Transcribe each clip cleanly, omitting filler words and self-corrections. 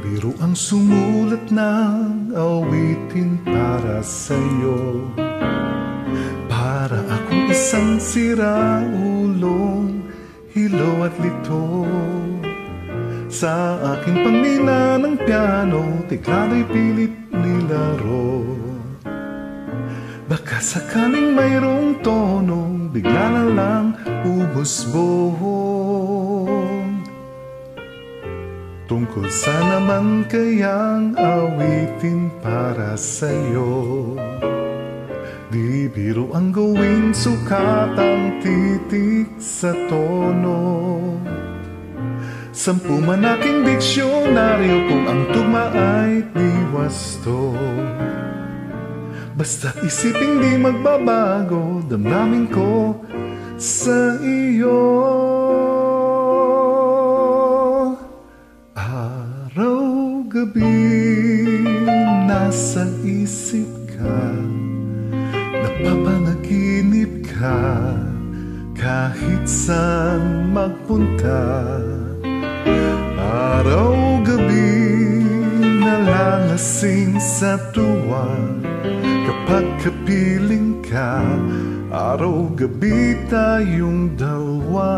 biro ang sumulat ng awitin para sa'yo, para akong isang siraulong hilo at lito. Sa aking pangmina ng piano, teklado'y pilit nilaro. Baka sakaling mayroong tonong bigla na lang umusbong. Tungkol sa naman kayang awitin para sa'yo, di biro ang gawing sukat ang titik sa tono. 10 man aking diksyonaryo kung ang tugma ay di wasto. Basta't isiping di magbabago damdamin ko sa iyo. Araw-gabi nasa isip ka, napapanaginip ka, kahit saan magpunta. Araw-gabi nalalasing sa tuwa, kapag kapiling ka, araw-gabi tayong dalawa.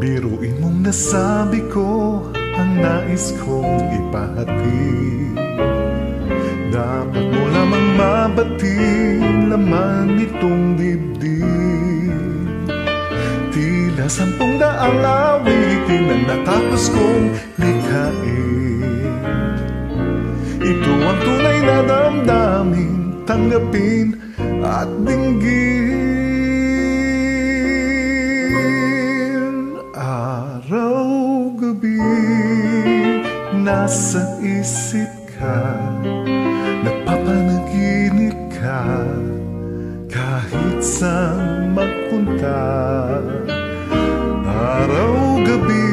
Biruin mong nasabi ko ang nais kong ipahatid. Dapat mo lamang mabati laman itong dibdib. Tila 10 daang awitin ang natapos kong likhain. Ito ang tunay na damdamin, tanggapin at dinggin. Araw-gabi nasa isip ka, napapanaginip ka, kahit saan magpunta. Araw-gabi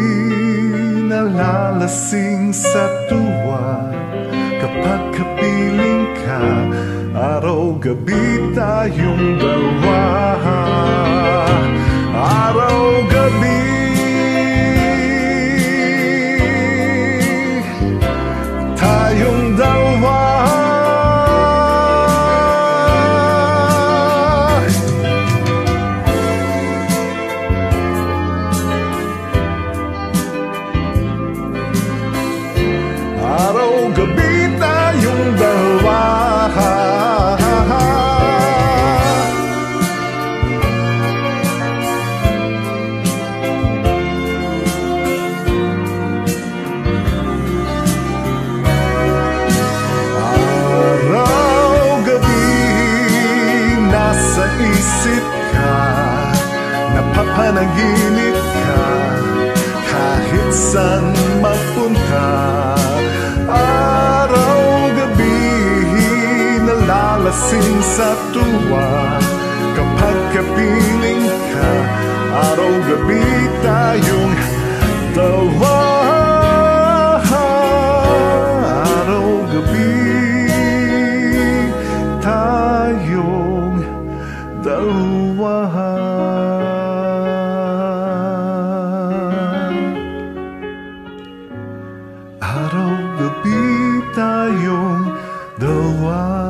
nalalasing sa tuwa, kapag kapiling ka, araw-gabi tayong dalawa. Araw-gabi tayong dalawa. Araw-gabi tayong dalawa. Araw-gabi nasa isip ka, napapanaginip ka, kahit saan magpunta. Araw-gabi nalalasing sa tuwa, kapag kapiling ka, araw-gabi tayong dalawa. Araw-gabi tayong dalawa. Araw-gabi tayong dalawa.